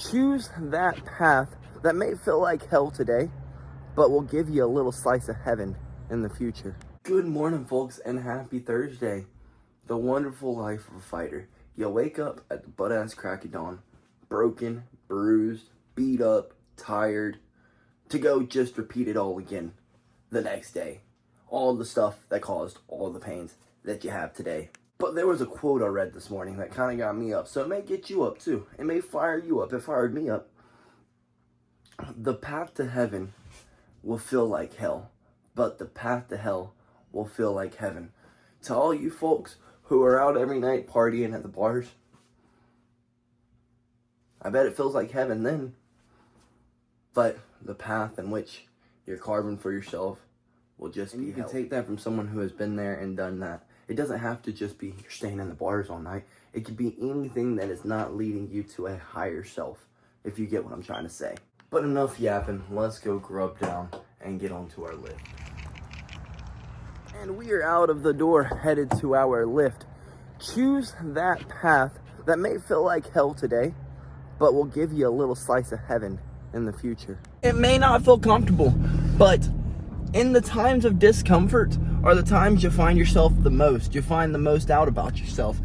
Choose that path that may feel like hell today, but will give you a little slice of heaven in the future. Good morning, folks, and happy Thursday. The wonderful life of a fighter. You wake up at the butt-ass crack of dawn, broken, bruised, beat up, tired, to go just repeat it all again the next day. All the stuff that caused all the pains that you have today. But there was a quote I read this morning that kind of got me up, so it may get you up too. It may fire you up. It fired me up. The path to heaven will feel like hell, but the path to hell will feel like heaven. To all you folks who are out every night partying at the bars, I bet it feels like heaven then. But the path in which you're carving for yourself will just be hell. You can take that from someone who has been there and done that. It doesn't have to just be you're staying in the bars all night. It could be anything that is not leading you to a higher self, if you get what I'm trying to say. But enough yapping. Let's go grub down and get onto our lift. And we are out of the door, headed to our lift. Choose that path that may feel like hell today, but will give you a little slice of heaven in the future. It may not feel comfortable, but in the times of discomfort are the times you find yourself the most. You find the most out about yourself.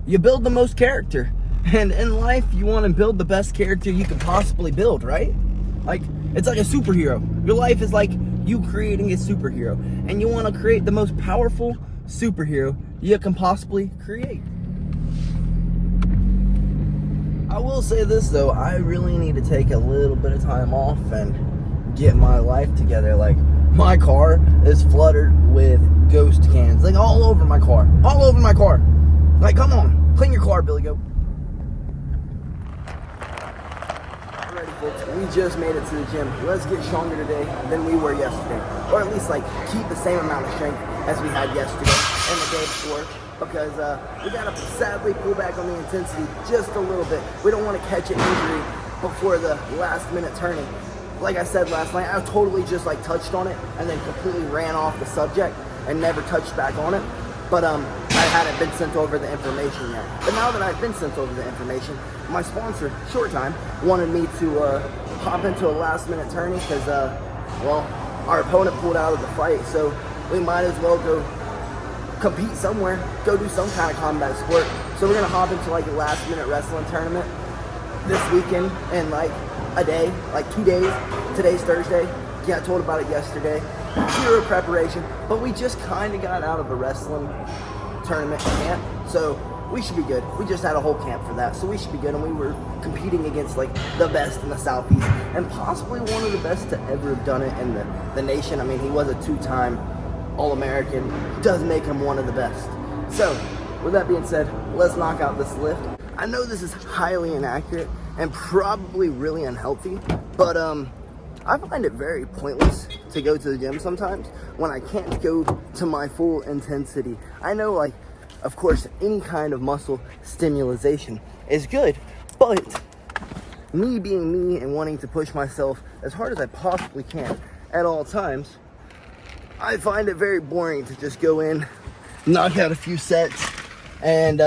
You build the most character. And in life, you want to build the best character you can possibly build, right? Like, it's like a superhero. Your life is like you creating a superhero. And you want to create the most powerful superhero you can possibly create. I will say this though, I really need to take a little bit of time off and get my life together. Like, my car is flooded with ghost cans, like all over my car, Like, come on, clean your car, BillyGoat. Alrighty, folks, we just made it to the gym. Let's get stronger today than we were yesterday, or at least like keep the same amount of strength as we had yesterday and the day before. Because we gotta sadly pull back on the intensity just a little bit. We don't want to catch an injury before the last minute turning. Like I said last night, I totally just like touched on it and then completely ran off the subject and never touched back on it. But I hadn't been sent over the information yet. But now that I've been sent over the information, my sponsor, Short Time, wanted me to hop into a last minute tourney because, well, our opponent pulled out of the fight. So we might as well go compete somewhere, go do some kind of combat sport. So we're gonna hop into like a last minute wrestling tournament this weekend in like a day, like 2 days. Today's Thursday. Yeah, I told about it yesterday. Zero preparation, but we just kind of got out of a wrestling tournament camp, so we should be good. We just had a whole camp for that, so we should be good. And we were competing against like the best in the Southeast and possibly one of the best to ever have done it in the nation. I mean, he was a two-time All-American. Does make him one of the best. So with that being said, let's knock out this lift. I know this is highly inaccurate and probably really unhealthy, but I find it very pointless to go to the gym sometimes when I can't go to my full intensity. I know, like, of course, any kind of muscle stimulation is good, but me being me and wanting to push myself as hard as I possibly can at all times, I find it very boring to just go in, knock out a few sets, and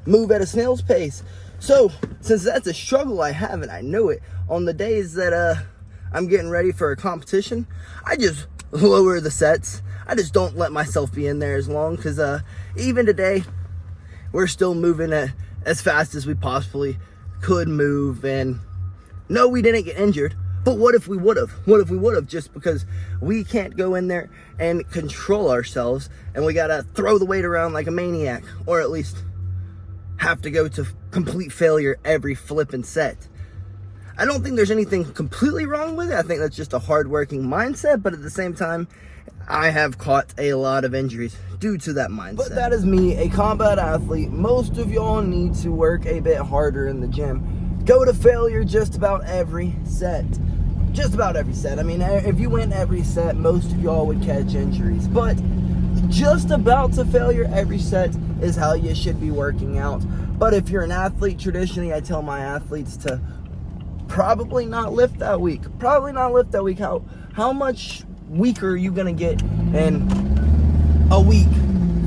move at a snail's pace. So, since that's a struggle I have and I know it, on the days that I'm getting ready for a competition, I just lower the sets. I just don't let myself be in there as long, because even today, we're still moving as fast as we possibly could move. And no, we didn't get injured, but what if we would have? What if we would have? Just because we can't go in there and control ourselves, and we gotta throw the weight around like a maniac, or at least have to go to complete failure every flipping set. I don't think there's anything completely wrong with it. I think that's just a hard-working mindset, but at the same time, I have caught a lot of injuries due to that mindset. But that is me, a combat athlete. Most of y'all need to work a bit harder in the gym. Go to failure just about every set. Just about every set. I mean, if you win every set, most of y'all would catch injuries. But just about to failure every set is how you should be working out. But if you're an athlete, traditionally I tell my athletes to probably not lift that week. How much weaker are you gonna get in a week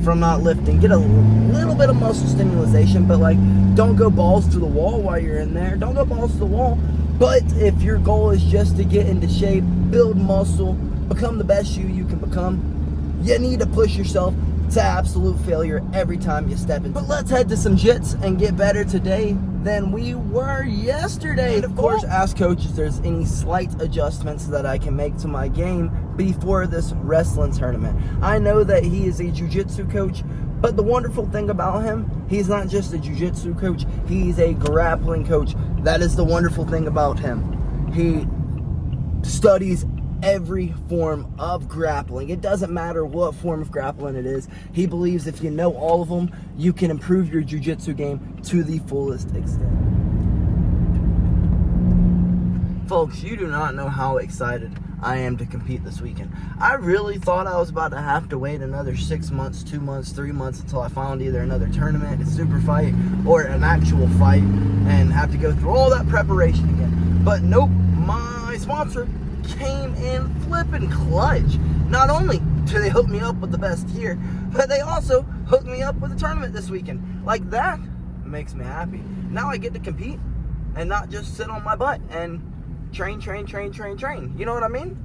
from not lifting. Get a little bit of muscle stimulation, but like, don't go balls to the wall while you're in there. Don't go balls to the wall. But if your goal is just to get into shape, build muscle, become the best you can become, you need to push yourself to absolute failure every time you step in. But let's head to some jits and get better today than we were yesterday. And of course, ask coach if there's any slight adjustments that I can make to my game before this wrestling tournament. I know that he is a jiu-jitsu coach, but the wonderful thing about him, he's not just a jiu-jitsu coach, he's a grappling coach. That is the wonderful thing about him. He studies every form of grappling. It doesn't matter what form of grappling it is. He believes if you know all of them, you can improve your jiu-jitsu game to the fullest extent. Folks, you do not know how excited I am to compete this weekend. I really thought I was about to have to wait another 6 months, 2 months, 3 months until I found either another tournament, a super fight, or an actual fight, and have to go through all that preparation again. But nope, my sponsor came in flipping clutch. Not only do they hook me up with the best gear, but they also hooked me up with a tournament this weekend. Like, that makes me happy. Now I get to compete and not just sit on my butt and train. You know what I mean?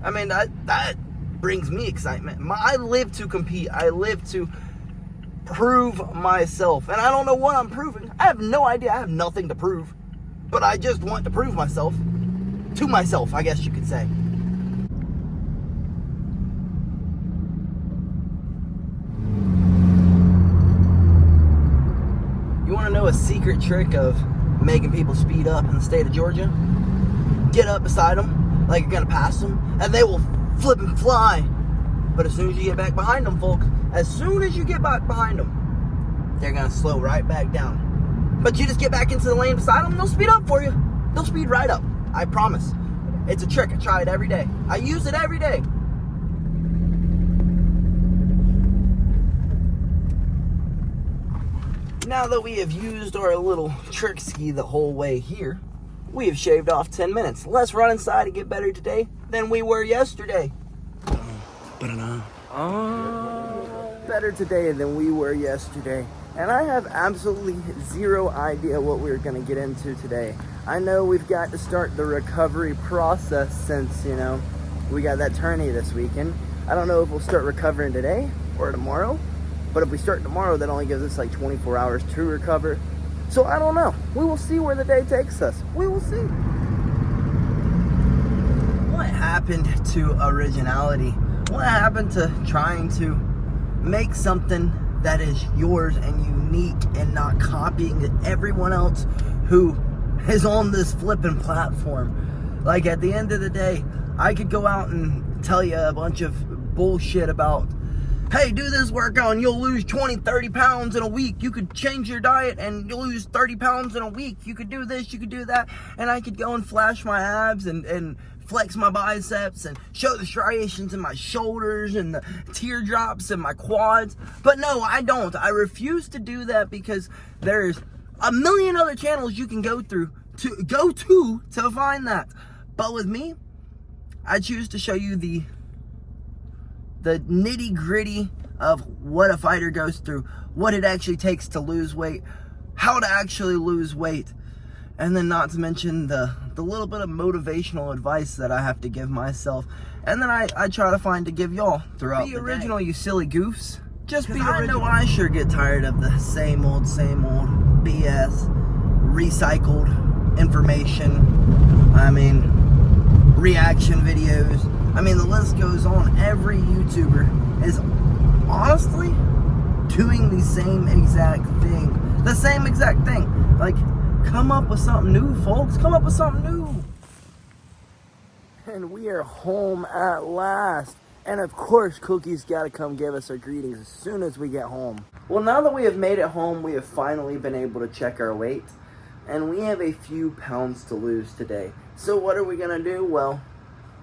I mean, that brings me excitement. I live to compete. I live to prove myself. And I don't know what I'm proving. I have no idea. I have nothing to prove. But I just want to prove myself. To myself, I guess you could say. You want to know a secret trick of making people speed up in the state of Georgia? Get up beside them like you're going to pass them, and they will flip and fly. But as soon as you get back behind them, folks, as soon as you get back behind them, they're going to slow right back down. But you just get back into the lane beside them, and they'll speed up for you. They'll speed right up. I promise. It's a trick. I try it every day. I use it every day. Now that we have used our little trick ski the whole way here, we have shaved off 10 minutes. Let's run inside and get better today than we were yesterday. Better today than we were yesterday. And I have absolutely zero idea what we're going to get into today. I know we've got to start the recovery process since, you know, we got that tourney this weekend. I don't know if we'll start recovering today or tomorrow. But if we start tomorrow, that only gives us like 24 hours to recover. So I don't know. We will see where the day takes us. We will see. What happened to originality? What happened to trying to make something that is yours and unique and not copying everyone else who is on this flipping platform? Like, at the end of the day, I could go out and tell you a bunch of bullshit about, hey, do this workout and you'll lose 20, 30 pounds in a week. You could change your diet and you'll lose 30 pounds in a week. You could do this, you could do that. And I could go and flash my abs and flex my biceps and show the striations in my shoulders and the teardrops in my quads. But no, I don't. I refuse to do that because there's a million other channels you can go to find that. But with me, I choose to show you the nitty gritty of what a fighter goes through, what it actually takes to lose weight, how to actually lose weight, and then not to mention the little bit of motivational advice that I have to give myself, and then I try to find to give y'all throughout the day. Be original, you silly goofs. Just be original. I know I sure get tired of the same old BS, recycled information. I mean, reaction videos. I mean, the list goes on. Every YouTuber is honestly doing the same exact thing. The same exact thing. Like, come up with something new, folks. Come up with something new. And we are home at last. And of course, Cookie's got to come give us our greetings as soon as we get home. Well, now that we have made it home, we have finally been able to check our weight. And we have a few pounds to lose today. So what are we going to do? Well,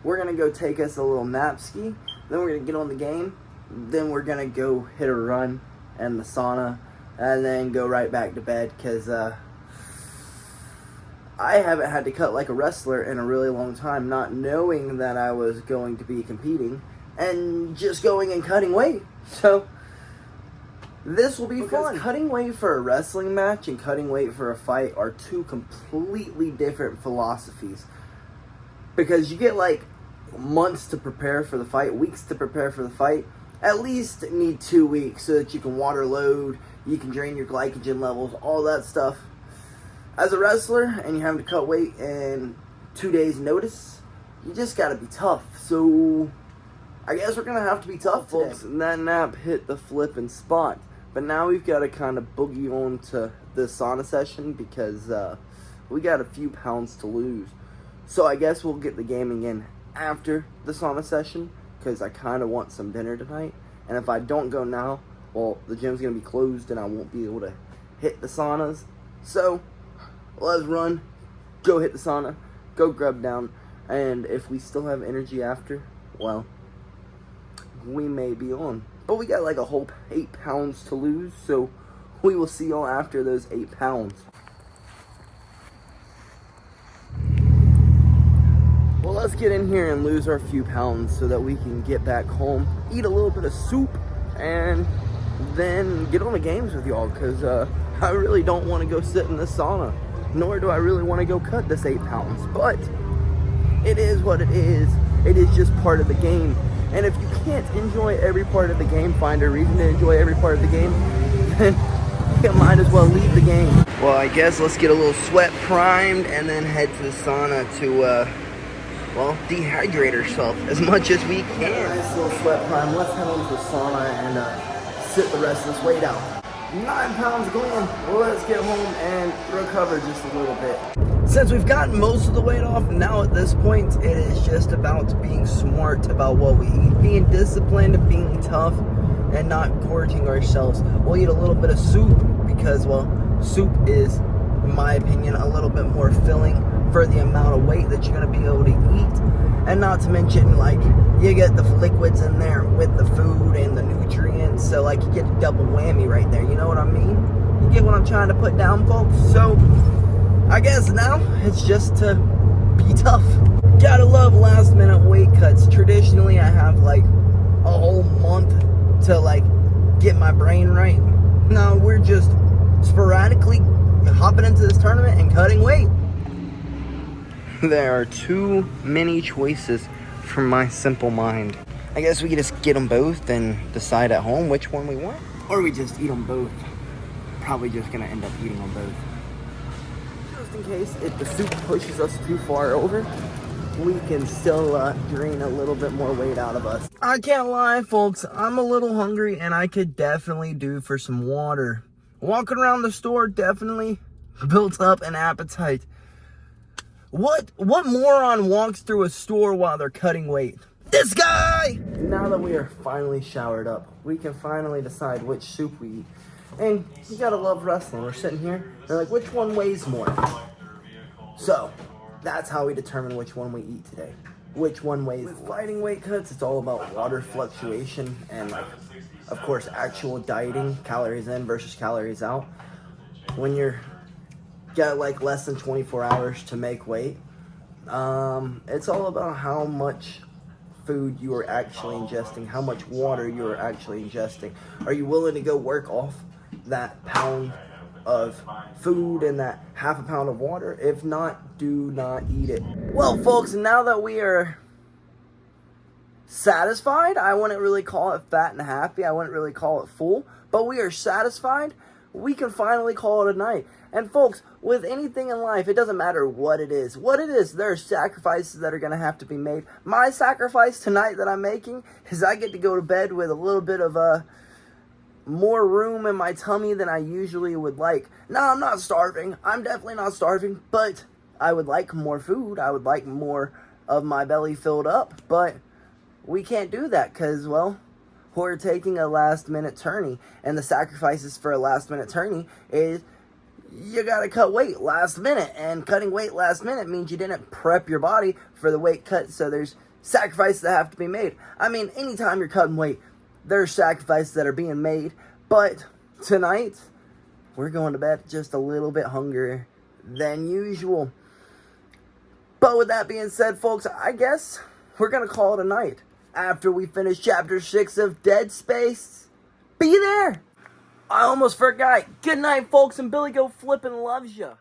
we're going to go take us a little nap ski. Then we're going to get on the game. Then we're going to go hit a run and the sauna. And then go right back to bed. Because I haven't had to cut like a wrestler in a really long time. Not knowing that I was going to be competing. And just going and cutting weight. So This will be fun. Cutting weight for a wrestling match and cutting weight for a fight are two completely different philosophies. Because you get like months to prepare for the fight, weeks to prepare for the fight. At least need 2 weeks so that you can water load, you can drain your glycogen levels, all that stuff. As a wrestler and you have to cut weight in 2 days notice, you just gotta be tough. So I guess we're gonna have to be tough, folks. And that nap hit the flipping spot. But now we've got to kind of boogie on to the sauna session because we got a few pounds to lose. So I guess we'll get the gaming in after the sauna session because I kind of want some dinner tonight. And if I don't go now, well, the gym's going to be closed and I won't be able to hit the saunas. So let's run, go hit the sauna, go grub down. And if we still have energy after, well, we may be on. But we got like a whole 8 pounds to lose, so we will see y'all after those 8 pounds. Well, let's get in here and lose our few pounds so that we can get back home, eat a little bit of soup, and then get on the games with y'all, because I really don't want to go sit in the sauna, nor do I really want to go cut this 8 pounds. But it is what it is. It is just part of the game. And if you can't enjoy every part of the game, find a reason to enjoy every part of the game, then you might as well leave the game. Well, I guess let's get a little sweat primed and then head to the sauna to, well, dehydrate ourselves as much as we can. Nice little sweat prime. Let's head on to the sauna and sit the rest of this weight out. 9 pounds gone. Well, let's get home and recover just a little bit. Since we've gotten most of the weight off, now at this point, it is just about being smart about what we eat, being disciplined, being tough, and not gorging ourselves. We'll eat a little bit of soup because, well, soup is, in my opinion, a little bit more filling for the amount of weight that you're going to be able to eat. And not to mention, like, you get the liquids in there with the food and the nutrients, so, like, you get a double whammy right there, you know what I mean? You get what I'm trying to put down, folks? So I guess now it's just to be tough. Gotta love last minute weight cuts. Traditionally, I have like a whole month to like get my brain right. Now we're just sporadically hopping into this tournament and cutting weight. There are too many choices for my simple mind. I guess we could just get them both and decide at home which one we want. Or we just eat them both. Probably just gonna end up eating them both. In case if the soup pushes us too far over, we can still drain a little bit more weight out of us. I can't lie, folks, I'm a little hungry and I could definitely do for some water. Walking around the store definitely built up an appetite. What moron walks through a store while they're cutting weight? This guy! Now that we are finally showered up, we can finally decide which soup we eat. And you gotta love wrestling. We're sitting here, they're like, which one weighs more? So, that's how we determine which one we eat today. Which one weighs more. With fighting weight cuts, it's all about water fluctuation and, like, of course, actual dieting, calories in versus calories out. When you're got like less than 24 hours to make weight, it's all about how much food you are actually ingesting, how much water you are actually ingesting. Are you willing to go work off that pound of food and that half a pound of water? If not, do not eat it. Well, folks, now that we are satisfied, I wouldn't really call it fat and happy, I wouldn't really call it full, but we are satisfied, we can finally call it a night. And folks, with anything in life, it doesn't matter what it is. There are sacrifices that are going to have to be made. My sacrifice tonight that I'm making is I get to go to bed with a little bit of more room in my tummy than I usually would like. Now, I'm not starving. I'm definitely not starving, but I would like more food. I would like more of my belly filled up, but we can't do that because, well, we're taking a last-minute tourney, and the sacrifices for a last-minute tourney is you gotta cut weight last minute, and cutting weight last minute means you didn't prep your body for the weight cut, so there's sacrifices that have to be made. I mean, anytime you're cutting weight, there's sacrifices that are being made, but tonight, we're going to bed just a little bit hungrier than usual. But with that being said, folks, I guess we're gonna call it a night. After we finish Chapter 6 of Dead Space, be there! I almost forgot. Good night, folks, and BillyGoat flippin' loves ya.